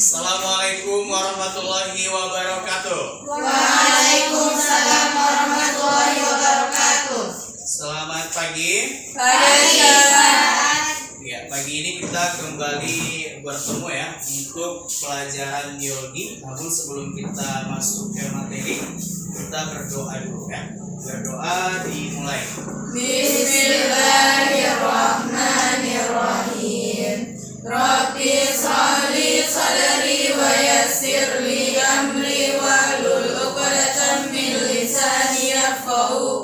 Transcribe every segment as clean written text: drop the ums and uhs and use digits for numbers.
Assalamualaikum warahmatullahi wabarakatuh. Waalaikumsalam warahmatullahi wabarakatuh. Selamat pagi. Pagi. Ya, pagi ini kita kembali bertemu ya untuk pelajaran biologi. Namun sebelum kita masuk ke materi, kita berdoa dulu ya. Berdoa dimulai. Bismillahirrahmanirrahim. Rabbi sholli sadri wa yassir li amri wahlul 'uqdatam min lisani yafqahu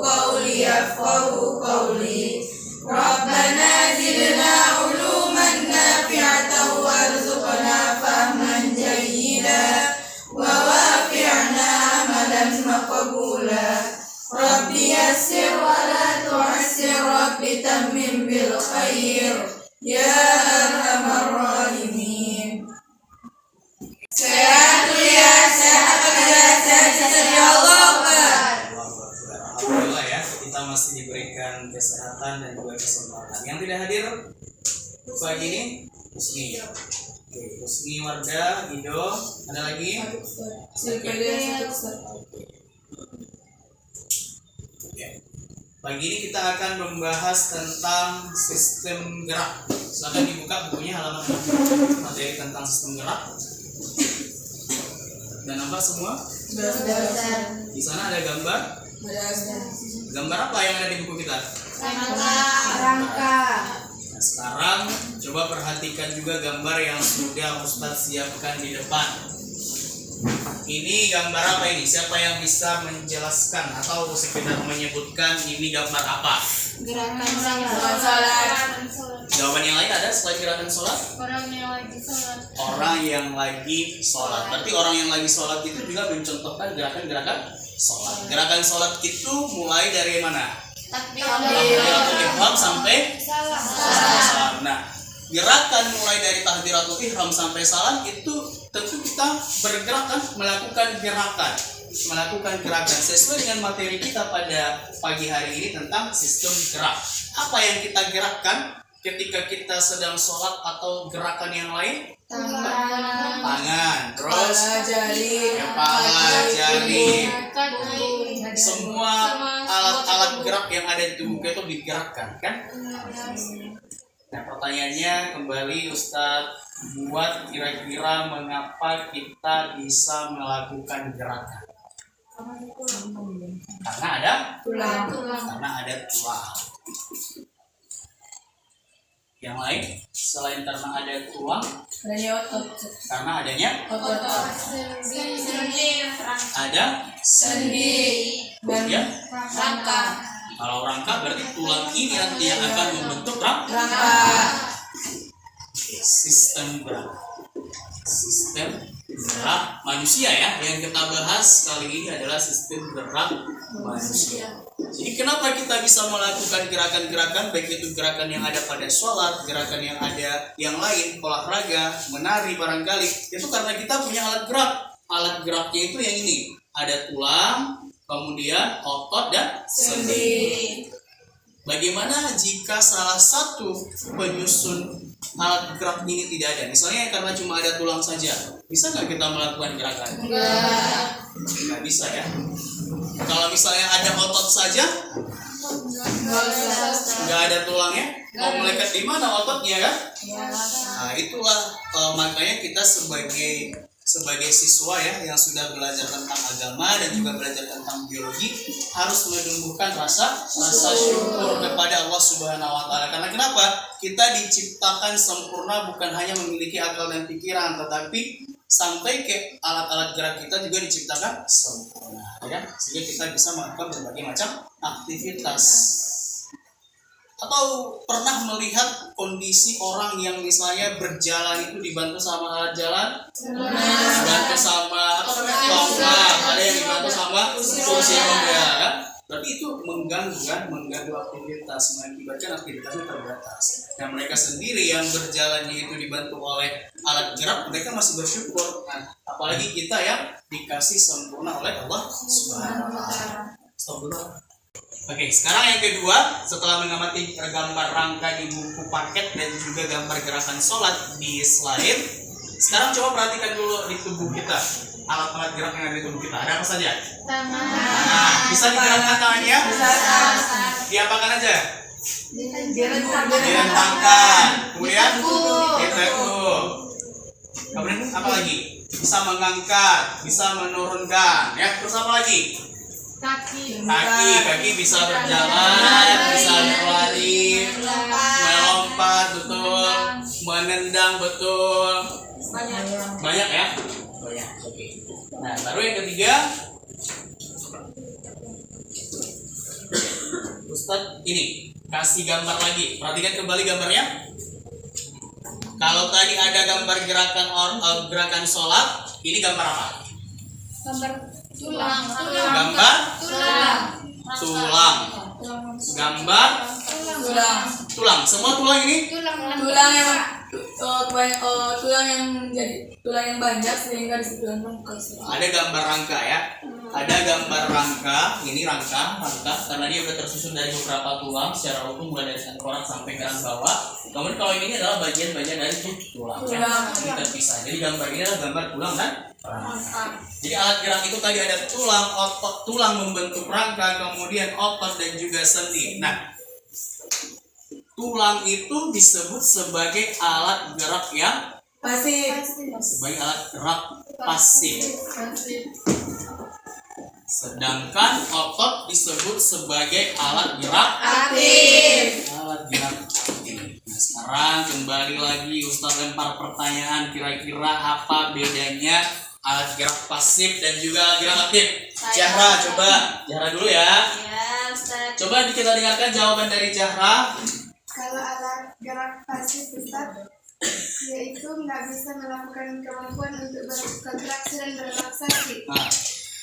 qawli. Rabbana zidna uluman nafi'atan warzuqna fahman jayyida wa wafi'na amalan maqbula. Rabbi yassir wa la tu'assir, Rabbi tammim bil khair ya arhamar rahimin. Sehat kuliah, sehat kerja, sehat ya Allah. Alhamdulillah ya, kita masih diberikan kesehatan dan juga kesempatan. Yang tidak hadir pagi ini Husni. Oke, Husni, Wardah, Ido, ada lagi? Ya. Pagi ini kita akan membahas tentang sistem gerak. Silakan dibuka bukunya halaman 6, materi tentang sistem gerak. Dan nampak semua? Di sana ada gambar. Gambar apa yang ada di buku kita? Rangka. Nah, sekarang coba perhatikan juga gambar yang sudah Ustadz siapkan di depan. Ini gambar apa ini? Siapa yang bisa menjelaskan atau sekedar menyebutkan ini gambar apa? Gerakan salat. Jawaban yang lain ada selain gerakan sholat? Orang yang lagi salat. Orang yang lagi sholat. Berarti orang yang lagi sholat itu juga mencontohkan gerakan-gerakan sholat. Gerakan sholat itu mulai dari mana? Takbiratul ihram sampai salam. Nah, gerakan mulai dari takbiratul ihram sampai salam itu tentu kita bergerak kan, melakukan gerakan sesuai dengan materi kita pada pagi hari ini tentang sistem gerak. Apa yang kita gerakkan ketika kita sedang sholat atau gerakan yang lain? Tangan, terus kepala, jari, semua alat-alat gerak yang ada di tubuh kita itu digerakkan kan? Nah, pertanyaannya kembali Ustadz buat kira-kira mengapa kita bisa melakukan gerakan? Karena ada tulang. Yang lain selain karena ada tulang, karena adanya ada Sendi. ya. Rangka. Kalau rangka berarti tulang ini nanti yang akan membentuk Rangka. sistem gerak manusia ya. Yang kita bahas kali ini adalah sistem gerak manusia. Jadi kenapa kita bisa melakukan gerakan-gerakan, baik itu gerakan yang ada pada sholat, gerakan yang ada yang lain, olahraga, menari barangkali, itu karena kita punya alat gerak. Alat geraknya itu yang ini, ada tulang, kemudian otot dan sendi. Bagaimana jika salah satu penyusun alat gerak ini tidak ada? Misalnya karena cuma ada tulang saja, bisa nggak kita melakukan gerakan? Nggak bisa ya. Kalau misalnya ada otot saja, nggak ada tulangnya, mau melekat di mana ototnya kan? Nah, itulah makanya kita sebagai siswa ya yang sudah belajar tentang agama dan juga belajar tentang biologi harus menumbuhkan rasa syukur kepada Allah Subhanahu wa taala. Karena kenapa? Kita diciptakan sempurna, bukan hanya memiliki akal dan pikiran, tetapi sampai ke alat-alat gerak kita juga diciptakan sempurna ya. Sehingga kita bisa melakukan berbagai macam aktivitas. Atau pernah melihat kondisi orang yang misalnya berjalan itu dibantu sama alat jalan, dibantu sama tongkat, ada yang dibantu sama kursi roda kan? Berarti itu mengganggu aktivitas, mengakibatkan aktivitasnya terbatas. Dan mereka sendiri yang berjalannya itu dibantu oleh alat gerak, mereka masih bersyukur. Nah, apalagi kita yang dikasih sempurna oleh Allah Subhanahu wa taala. Oke, sekarang yang kedua, setelah mengamati gambar rangka di buku paket dan juga gambar gerakan sholat di slide, Sekarang coba perhatikan dulu di tubuh kita, alat-alat gerak yang ada di tubuh kita. Ada apa saja? Nah, bisa digerakkan tangannya? Diapakan aja? Direntangkan. Kemudian ditekuk. Kemudian apa lagi? Bisa mengangkat, bisa menurunkan. Ya, terus apa lagi? Kaki bisa berjalan, bisa berlari, melompat, betul, menendang, betul. Banyak ya? Banyak. Oke. Nah, baru yang ketiga, Ustadz ini kasih gambar lagi. Perhatikan kembali gambarnya. Kalau tadi ada gambar gerakan sholat, ini gambar apa? Tulang. Gambar tulang. Gambar tulang. Semua tulang ini Tulang yang tulang yang jadi tulang yang banyak sehingga disebut rangka. ada gambar rangka ya. Ada gambar rangka. Ini rangka karena dia sudah tersusun dari beberapa tulang secara utuh mulai dari tengkorak sampai ke bawah. Kemudian kalau ini adalah bagian-bagian dari tulang. Ya. Ini terpisah. Jadi gambar ini adalah gambar tulang dan rangka. Jadi alat gerak itu tadi ada tulang, otot, tulang membentuk rangka, kemudian otot dan juga sendi. Nah, tulang itu disebut sebagai alat gerak yang Pasif. sebagai alat gerak pasif. Sedangkan otot disebut sebagai alat gerak Aktif. Alat gerak aktif. Nah, sekarang kembali lagi Ustaz lempar pertanyaan, kira-kira apa bedanya alat gerak pasif dan juga alat gerak aktif? Zahra, coba. Zahra dulu ya. Ya, Ustaz. Coba kita dengarkan jawaban dari Zahra. Kalau alat gerak pasif Ustaz, yaitu nggak bisa melakukan kemampuan untuk berkontraksi dan berrelaksasi. Nah,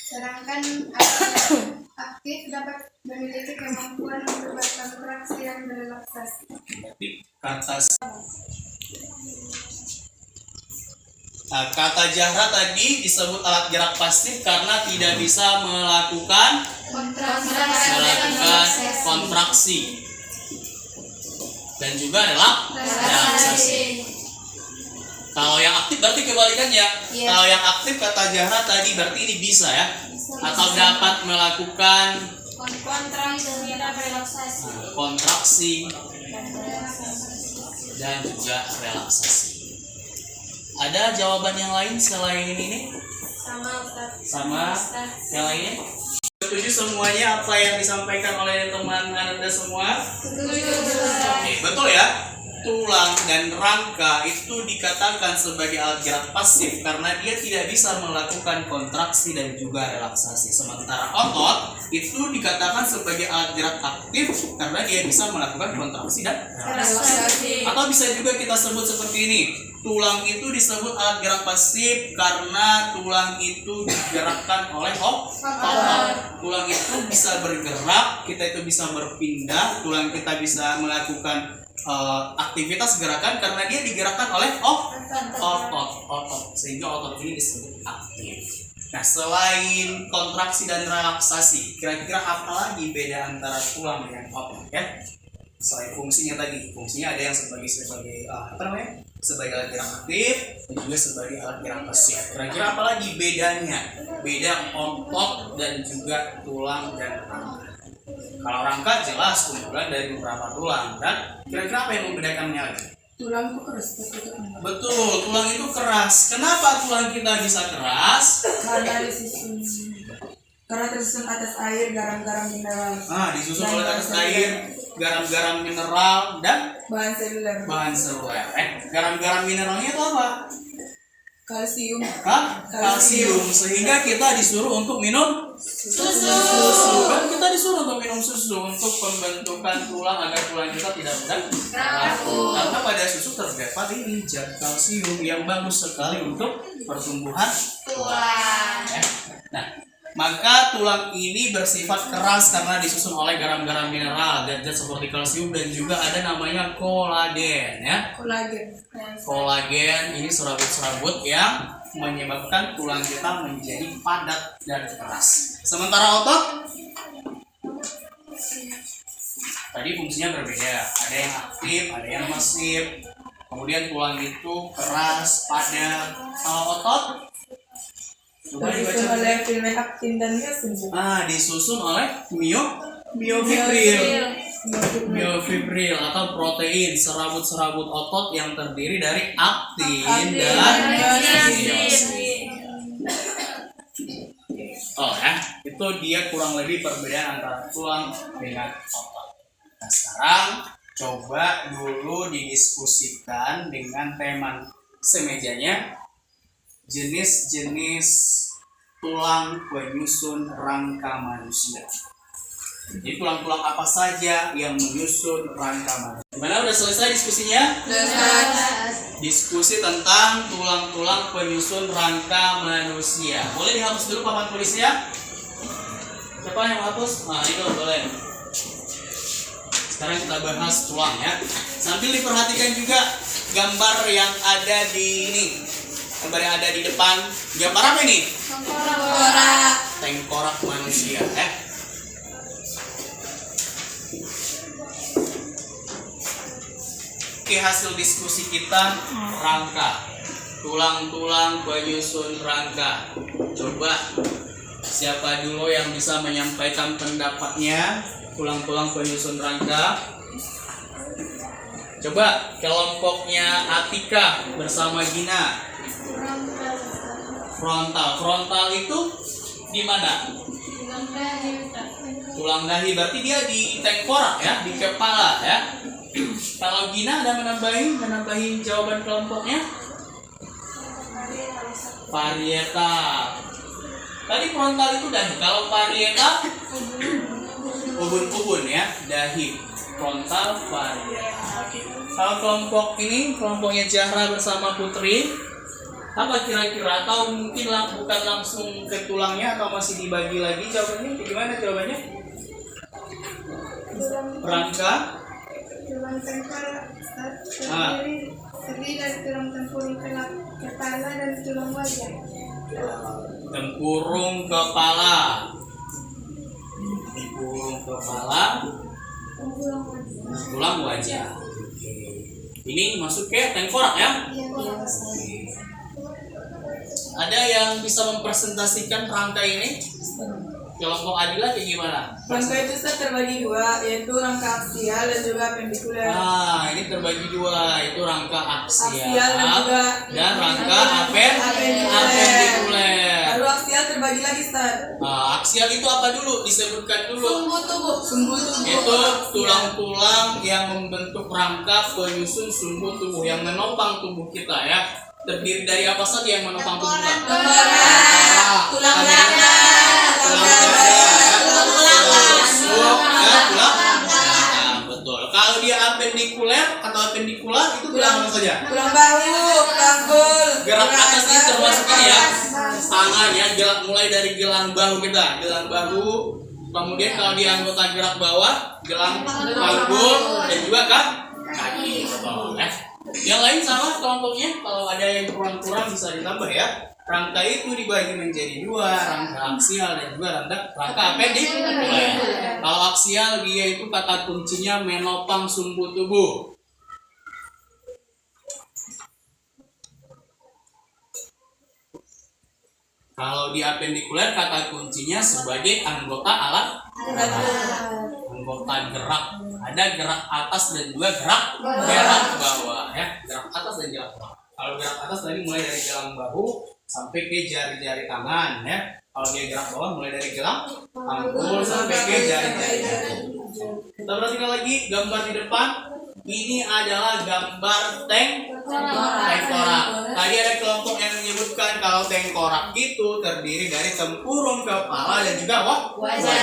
Sedangkan alat gerak aktif dapat memiliki kemampuan untuk berkontraksi dan berrelaksasi. kata Zahra tadi disebut alat gerak pasif karena tidak bisa melakukan kontraksi dan juga relaksasi. Kalau yang aktif berarti kebalikannya. Iya. Kalau yang aktif kata Zahra tadi berarti ini bisa ya, atau dapat melakukan Kontraksi dan relaksasi. kontraksi dan juga relaksasi. Ada jawaban yang lain selain ini? Sama Ustaz. Sama yang lainnya? Setuju semuanya apa yang disampaikan oleh teman Anda semua? Oke, betul ya. Tulang dan rangka itu dikatakan sebagai alat gerak pasif karena dia tidak bisa melakukan kontraksi dan juga relaksasi. Sementara otot itu dikatakan sebagai alat gerak aktif karena dia bisa melakukan kontraksi dan relaksasi. Atau bisa juga kita sebut seperti ini. Tulang itu disebut alat gerak pasif karena tulang itu digerakkan oleh otot. Tulang itu bisa bergerak, kita itu bisa berpindah, tulang kita bisa melakukan aktivitas gerakan karena dia digerakkan oleh otot, sehingga otot ini disebut aktif. Nah, selain kontraksi dan relaksasi, kira-kira apa lagi beda antara tulang dengan otot ya? Selain fungsinya tadi, fungsinya ada yang sebagai sebagai alat gerak aktif dan juga sebagai alat gerak pasif. Kira-kira apa lagi bedanya? Beda otot dan juga tulang dan rangka. Kalau rangka jelas kumpulan dari beberapa tulang, dan kira-kira apa yang membedakannya lagi? Tulang itu keras. Betul, tulang itu keras. Kenapa tulang kita bisa keras? Karena tersusun atas air garam-garam mineral. Disusun oleh atas air, garam-garam mineral dan Bahan seluler. bahan seluler. Garam-garam mineralnya itu apa? Kalsium. Kalsium. Sehingga kita disuruh untuk minum susu. Kan kita disuruh untuk minum susu untuk pembentukan tulang agar tulang kita tidak mudah rapuh. Karena pada susu terdapat ini zat kalsium yang bagus sekali untuk pertumbuhan tulang. Nah, maka tulang ini bersifat keras karena disusun oleh garam-garam mineral dan zat seperti kalsium dan juga ada namanya kolagen ya. Kolagen ini serabut-serabut yang menyebabkan tulang kita menjadi padat dan keras. Sementara otot tadi fungsinya berbeda. Ada yang aktif, ada yang pasif. Kemudian tulang itu keras, padat. Kalau otot, coba Disusun dibaca. oleh filmen aktin dan myosin. Disusun oleh myofibril. Myofibril atau protein serabut-serabut otot yang terdiri dari aktin dan myosin. Oh ya, itu dia kurang lebih perbedaan antara tulang dengan otot. Nah sekarang coba dulu didiskusikan dengan teman semejanya jenis-jenis tulang penyusun rangka manusia. Jadi tulang-tulang apa saja yang menyusun rangka manusia? Gimana, udah selesai diskusinya? Diskusi tentang tulang-tulang penyusun rangka manusia. Boleh dihapus dulu papan tulisnya? Siapa yang hapus? Nah itu boleh. Sekarang kita bahas tulang ya. Sambil diperhatikan juga gambar yang ada di ini. Gambar yang ada di depan. Gambar apa ini? Tengkorak manusia ya. Oke, hasil diskusi kita rangka. Tulang-tulang penyusun rangka. Coba siapa dulu yang bisa menyampaikan pendapatnya? Tulang-tulang penyusun rangka. Coba kelompoknya Atika bersama Gina. Frontal itu di mana? Tulang dahi, berarti dia di tengkorak ya, di kepala ya. Kalau Gina ada menambahin jawaban kelompoknya? Parietal. Tadi frontal itu dahi. Kalau parietal ubun-ubun ya, dahi. Frontal, parietal. Kalau kelompok ini, kelompoknya Zahra bersama Putri, apa kira-kira? Atau mungkin bukan langsung ke tulangnya atau masih dibagi lagi jawabannya? Gimana jawabannya? Rangka Tulang tengkorak terdiri dari tulang tempurung kepala dan tulang wajah. tempurung kepala. Tempurung kepala, tulang wajah. Ini masuk ke tengkorak ya? Ada yang bisa mempresentasikan rangka ini? Kelompok Adila kayak gimana? Rangka itu terbagi dua, yaitu rangka aksial dan juga pendikuler. Ini terbagi dua, itu rangka aksial dan rangka apendikuler. Lalu aksial terbagi lagi, Ustaz. Aksial itu apa dulu? Disebutkan dulu. Sumbu tubuh. Itu tulang-tulang yang membentuk rangka penyusun sumbu tubuh yang menopang tubuh kita ya. Terdiri dari apa saja yang menopang tubuh kita? Tulang belakang. Betul. Kalau dia apendikuler atau apendikular itu tulang apa saja? Tulang bahu, tanggul. Gerak atas ini termasuk ini ya. Tangan ya, mulai dari gelang bahu kita, gelang bahu. Kemudian kalau di anggota gerak bawah, gelang panggul dan juga kaki. Betul. Yang lain sama kelompoknya. Kalau ada yang kurang-kurang bisa ditambah ya. Rangka itu dibagi menjadi dua, rangka aksial dan juga rangka apendikuler. Kalau aksial dia itu kata kuncinya menopang sumbu tubuh. Kalau di apendikuler kata kuncinya sebagai anggota anggota gerak. Ada gerak atas dan juga gerak bawah ya. Gerak atas dan gerak bawah. Kalau gerak atas tadi mulai dari gelang bahu sampai ke jari-jari tangan ya. Kalau dia gerak bawah mulai dari gelang panggul sampai ke jari-jari tangan. Kita perhatikan lagi gambar di depan. Ini adalah gambar tengkorak. Tadi ada kelompok yang menyebutkan kalau tengkorak itu terdiri dari tempurung kepala dan juga wajah.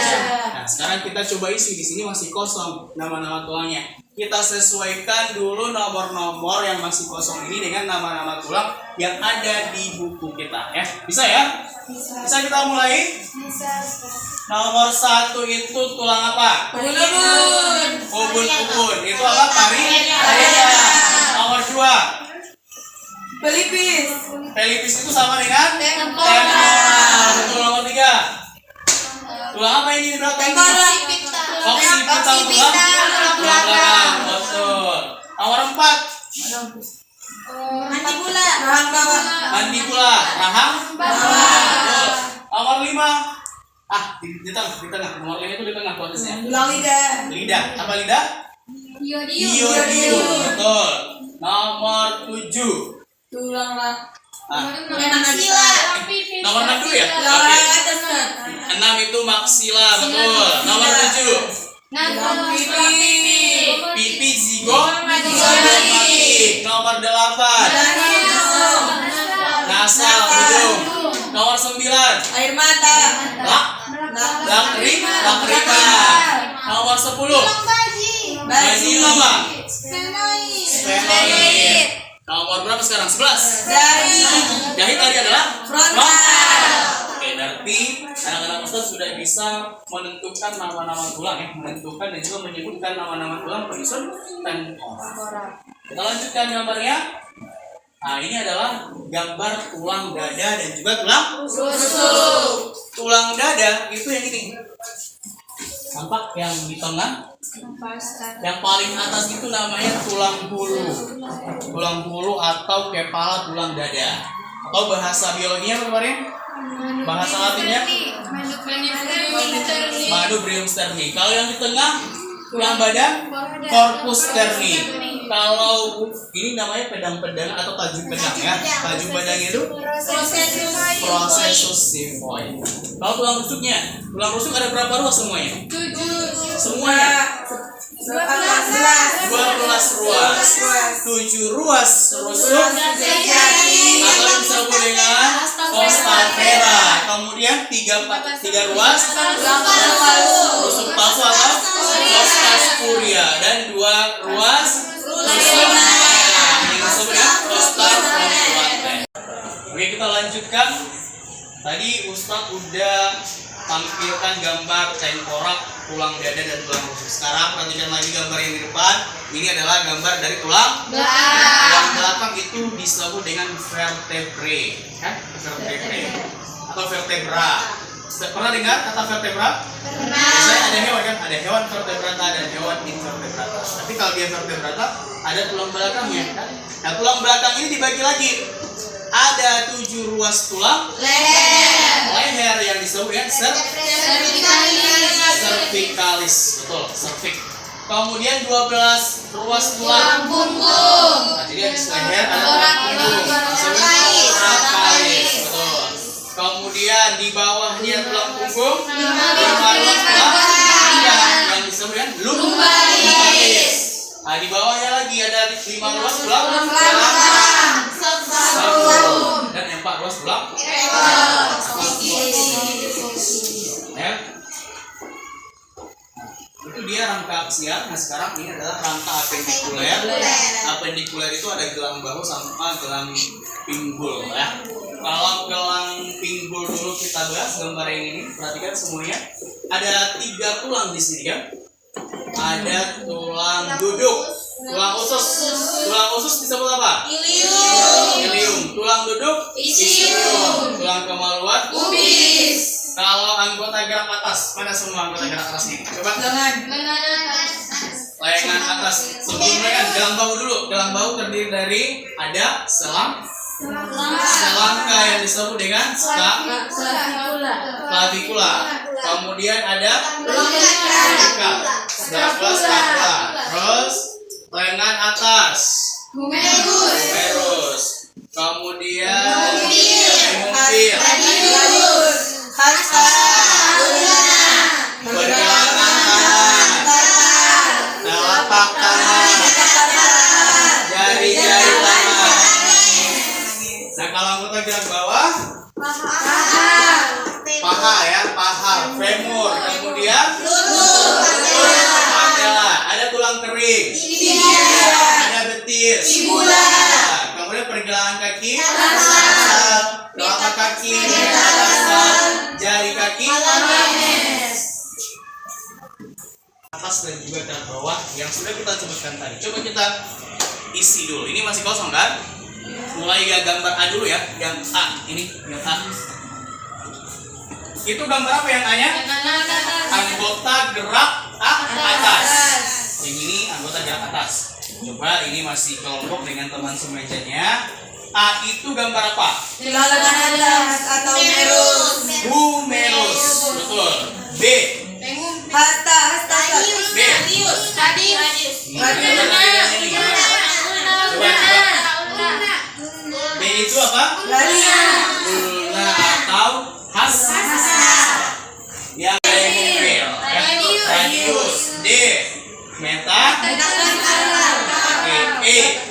Nah, sekarang kita coba isi, di sini masih kosong nama-nama tulangnya. Kita sesuaikan dulu nomor-nomor yang masih kosong ini dengan nama-nama tulang yang ada di buku kita ya. Bisa ya? Bisa kita mulai? Bisa. Nomor 1 itu tulang apa? Ubun-ubun. Itu apa? Parietal. Nomor 2. Pelipis. Pelipis itu sama dengan tengkorak. Betul. Nomor 3. Tulang apa ini di belakang? Occipital tulang belakang. Betul. Nomor 4. Rahang bawah. Mandibula, rahang bawah. Nomor 5. Di tengah. Nomor 5 itu di tengah posisinya. Tulang lidah. Lidah. Apa lidah? Iodium. Betul. Nomor 7. Tulang lah. Maksila. Nomor 6 dulu ya? Tulang Oke. atas Nat. 6 itu maksila, betul. Nomor 7. Pipi zigot. Nomor 8. Nasal, hidung. Nomor 9. Air mata. Lakrima. Nomor 10. Baji apa? Sphenoid. Nomor berapa sekarang? 11. Dahi tadi adalah Frontal. Oke, berarti anak-anak Ustaz sudah bisa menentukan nama-nama tulang ya, menentukan dan juga menyebutkan nama-nama tulang penyusun tengkorak. Kita lanjutkan gambarnya. Nah, ini adalah gambar tulang dada dan juga tulang rusuk. Tulang dada itu yang ini. Tampak yang di tengah. Yang paling atas itu namanya tulang bulu. Tulang bulu atau kepala tulang dada. Atau bahasa biologinya apa kemarin? Bahasa latinnya Manubrium sterni. Kalau yang di tengah tulang badan corpus sterni. Kalau ini namanya pedang-pedang atau tajung pedang ya. Tajung pedang itu processus xiphoid. Kalau tulang rusuk ada berapa ruas semuanya? 7. Semuanya 12 ruas. 7 ruas rusuk atau disebut dengan costa vera. Kemudian 3 ruas rusuk palsu atau costa spuria dan 2 ruas rusuk yang disebut dengan costa frontuante. Oke, kita lanjutkan. Tadi Ustadz udah tampilkan gambar tengkorak, tulang dada dan tulang rusuk. Sekarang perhatikan lagi gambar yang di depan. Ini adalah gambar dari tulang belakang itu disebut dengan vertebrae, kan? Vertebrae atau vertebra. Pernah dengar kata vertebra? Biasanya ada hewan kan? Ada hewan vertebrata dan hewan invertebrata. Tapi kalau dia vertebrata ada tulang belakangnya. Kan? Nah, tulang belakang ini dibagi lagi. Ada 7 ruas tulang leher yang disebut dengan cervicalis, betul, cervix. Kemudian 12 ruas tulang punggung. Nah, jadi habis leher ada tulang punggung, disebut thoracalis, betul. Kemudian di bawahnya tulang punggung 5 ruas tulang pinggang yang disebut dengan lumbalis. Nah, di bawahnya lagi ada 5 ruas tulang sacrum dan 4 ruas tulang ya. Itu dia rangka aksial. Nah, sekarang ini adalah rangka apendikuler. Apendikuler itu ada gelang bahu sama gelang pinggul ya. Kalau gelang pinggul dulu kita bahas gambar yang ini, perhatikan semuanya. Ada 3 tulang di sini ya. Ada tulang duduk, tulang usus. Tulang usus disebut apa? Ilium. Tulang duduk ischium. Tulang kemaluan pubis. Kalau anggota gerak atas, mana semua anggota gerak atas ini? Coba. Lengan atas. Sebelumnya kan gelang bahu dulu. Gelang bahu terdiri dari ada selangka yang disebut dengan clavicula. Kemudian ada scapula. Terus lengan atas humerus. Kemudian hemufil. Pergelangan tangan, telapak tangan, jari-jari tangan. Nah, kalau anggota gerak bawah, paha ya, paha, femur, kemudian patella, ada tulang kering, ada betis, kemudian pergelangan kaki, telapak kaki, jari kaki, atas dan juga gerak bawah yang sudah kita sebutkan tadi. Coba kita isi dulu. Ini masih kosong kan? Mulai gambar A dulu ya, yang A ini, yang A. Itu gambar apa yang A-nya? Anggota gerak atas. Yang ini anggota gerak atas. Coba ini masih kelompok dengan teman semejanya. A itu gambar apa? Tulang lengan atas atau merus. Humerus. Betul. B. Hasta. B. B itu apa? Ulna atau hasa. Yang mobil. Radius. D. Meta. E.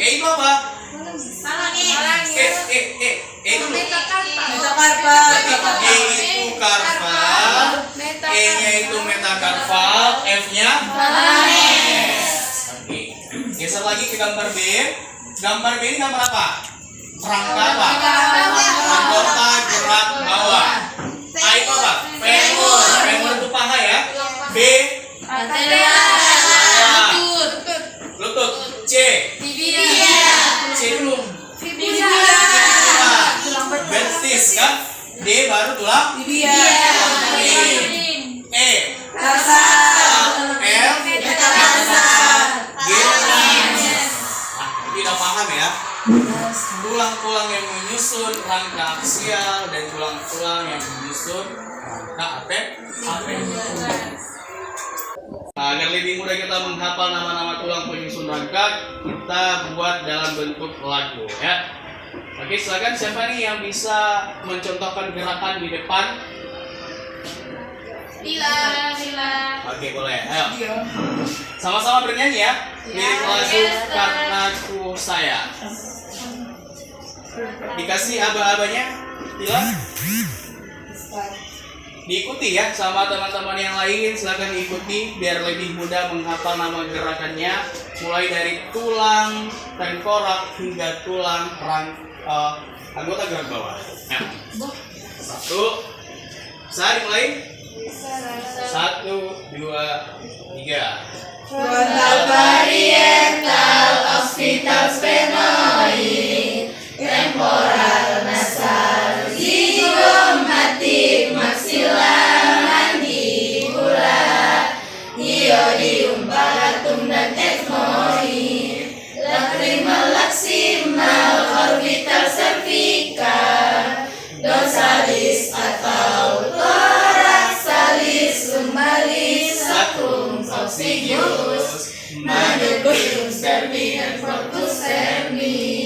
E itu apa? E dulu. Metakarpal. Berarti E itu karpal, E-nya itu metakarpal, F-nya Oke. Geser lagi ke gambar B. Gambar B ini gambar apa? Rangka apa? Anggota gerak bawah. A itu apa? Femur. Femur itu paha ya. B. Lutut. C. C dulu. Betis kan? D baru tulang. E. Tarsal. F. Metatarsa. G. Ini udah paham ya? Tulang-tulang yang menyusun rangka aksial dan tulang-tulang yang menyusun rangka apik. Nah, agar lebih mudah kita menghafal nama-nama tulang penyusun rangka, kita buat dalam bentuk lagu ya. Oke, silakan siapa nih yang bisa mencontohkan gerakan di depan? Oke, boleh. Ayo. Sama-sama bernyanyi ya. Lirik lagu Karena Ku Sayang. Dikasih aba-abanya, Tila. Diikuti ya sama teman-teman yang lain, silakan diikuti biar lebih mudah menghafal nama gerakannya, mulai dari tulang tengkorak hingga tulang anggota gerak bawah. Nah, 1, bisa dimulai. 1, 2, 3. Frontal parietal occipital sphenoid temporal nasal zigomatic maxilla mandibula iodium palatum dan ethmoid lacrimal laximal orbital cervical dorsalis atau thoraxalis lumbalis sacrum coccygeus manubrium cervical frontus cervi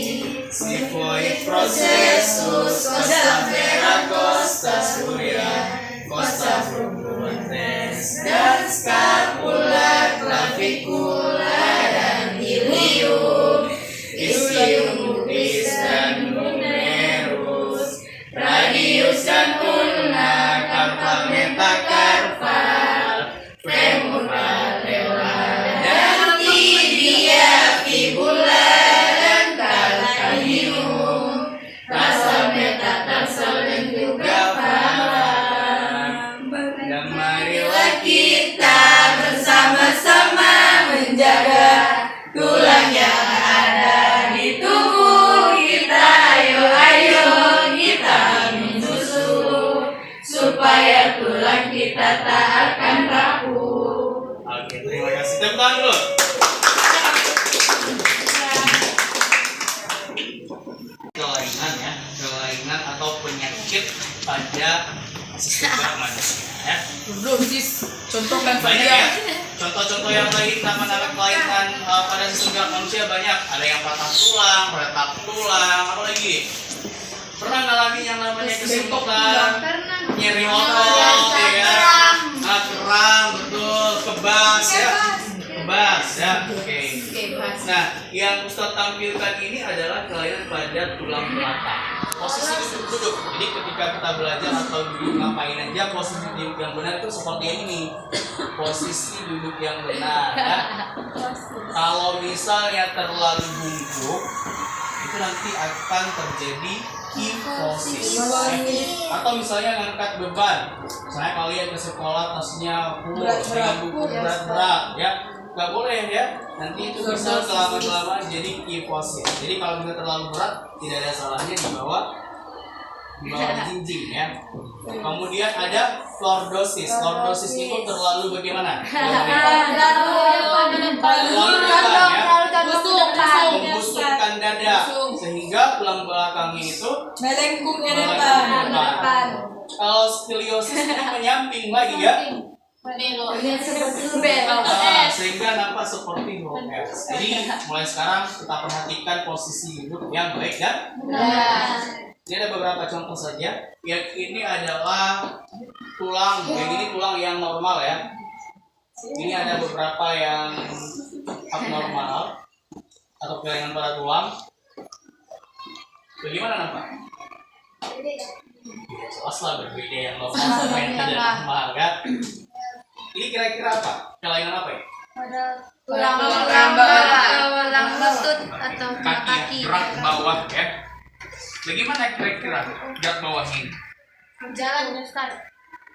Xiphoid processus, costa vera, costa suria, costa fructuosa, dan scapula, clavicula, dan ilium, ischium pubis dan humerus, radius dan ulna, carpal metacarpal, femur patellar, dan tibia, fibula, dan calcaneum, tarsal metatarsal dan juga pala. Dan marilah kita bersama-sama menjaga tulang yang ada di tubuh kita. Ayo kita minum susu supaya tulang kita tak akan rapuh. Oke, terima kasih. Tepuk tangan dulu. Kelainan ya, kelainan atau penyakit pada sistem gerak manusia ya. Belum sih, contoh kan Banyak ya. Contoh-contoh yang lain nama-nama kelainan pada sistem gerak manusia banyak. Ada yang patah tulang, retak tulang, apa lagi? Pernah ngalamin yang namanya kesimpulan, nyeri otot, ya, kram, betul, kebas ya, kebas ya. Oke. Nah, yang Ustadz tampilkan ini adalah kelainan pada tulang belakang. Posisi duduk. Jadi ketika kita belajar atau duduk ngapain aja, posisi duduk yang benar itu seperti ini. Posisi duduk yang benar ya. Kalau misalnya terlalu bungkuk, itu nanti akan terjadi kifosis ya. Atau misalnya ngangkat beban, misalnya kalian ke sekolah tasnya full dengan buku berat-berat ya, nggak boleh ya, nanti itu bisa lama-lama jadi kifosis. Jadi kalau kita terlalu berat, tidak ada salahnya dibawa di bawah jinjing ya. Kemudian ada lordosis. Lordosis itu terlalu bagaimana? Terlalu depan ya. Membusukkan dada sehingga tulang belakang itu melengkung ke depan. depan. Kalau skoliosis ini menyamping lagi ya. Sehingga nampak seperti huruf S. Jadi mulai sekarang kita perhatikan posisi duduk yang baik dan benar. Ini ada beberapa contoh saja. Yang ini adalah tulang, yang ini tulang yang normal ya. Ini ada beberapa yang abnormal atau kehilangan pada tulang. Bagaimana nampak? Jelas lah berbeda yang normal sama yang tidak normal kan. Ini kira-kira apa? Kelainan apa ya? Tulang lutut atau Kaki, gerak bawah ya. Bagaimana kira-kira gerak bawah ini? jalan Ustaz.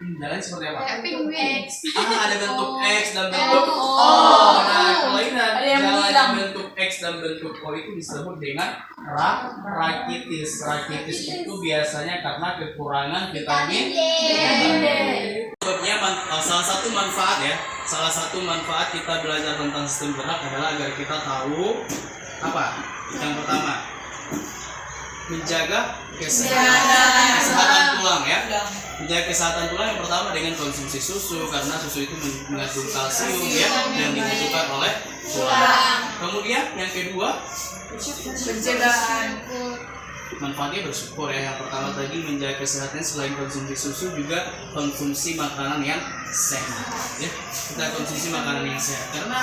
Jalan seperti apa? Penguin. Ada bentuk X dan bentuk O. Nah, kelainan Ada yang jalan bilang. bentuk X dan bentuk O itu disebut dengan rakitis. Rakitis itu biasanya karena kekurangan vitamin D. Sebabnya salah satu manfaat ya, salah satu manfaat kita belajar tentang sistem gerak adalah agar kita tahu apa? Yang pertama, menjaga kesehatan tulang ya. Menjaga kesehatan tulang yang pertama dengan konsumsi susu, karena susu itu mengandung kalsium ya yang dibutuhkan oleh tulang. Kemudian yang kedua, Pencegahan. manfaatnya bersyukur ya. Yang pertama tadi menjaga kesehatan, selain konsumsi susu juga konsumsi makanan yang sehat ya. Kita konsumsi makanan yang sehat karena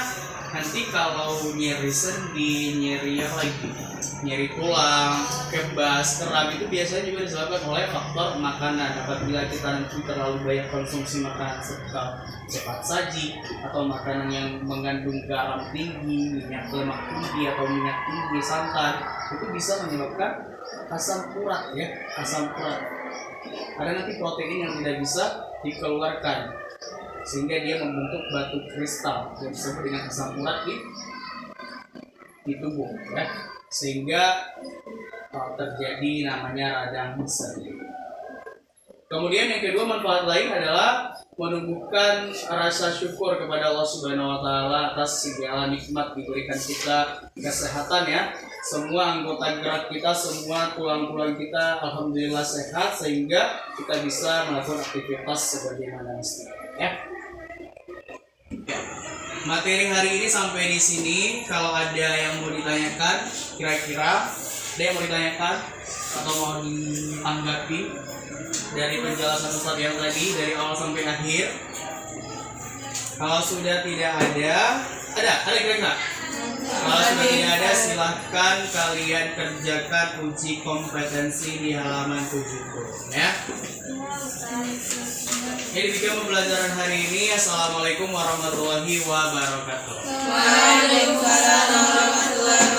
nanti kalau nyeri sendi, nyeri apa lagi, nyeri tulang, kebas, kram itu biasanya juga disebabkan oleh faktor makanan. Apabila kita nanti terlalu banyak konsumsi makanan cepat saji atau makanan yang mengandung garam tinggi, minyak lemak tinggi atau minyak tinggi, santan, itu bisa menyebabkan asam urat ya, asam urat. Ada nanti protein yang tidak bisa dikeluarkan sehingga dia membentuk batu kristal yang disebut dengan asam urat di tubuh ya, sehingga terjadi namanya radang sendi. Kemudian yang kedua, manfaat lain adalah menumbuhkan rasa syukur kepada Allah Subhanahu wa taala atas segala nikmat diberikan kita, kesehatan ya. Semua anggota gerak kita, semua tulang-tulang kita alhamdulillah sehat sehingga kita bisa melakukan aktivitas sebagaimana mestinya ya. Materi hari ini sampai di sini. Kalau ada yang mau ditanyakan, kira-kira ada yang mau ditanyakan atau mau ditanggapi dari penjelasan Ustaz yang tadi dari awal sampai akhir? Kalau sudah tidak ada kira-kira? Kalau sudah tidak ada, silahkan kalian kerjakan uji kompetensi di halaman 70 ya. Jadi demikian pembelajaran hari ini. Assalamualaikum warahmatullahi wabarakatuh. Waalaikumsalam warahmatullahi wabarakatuh.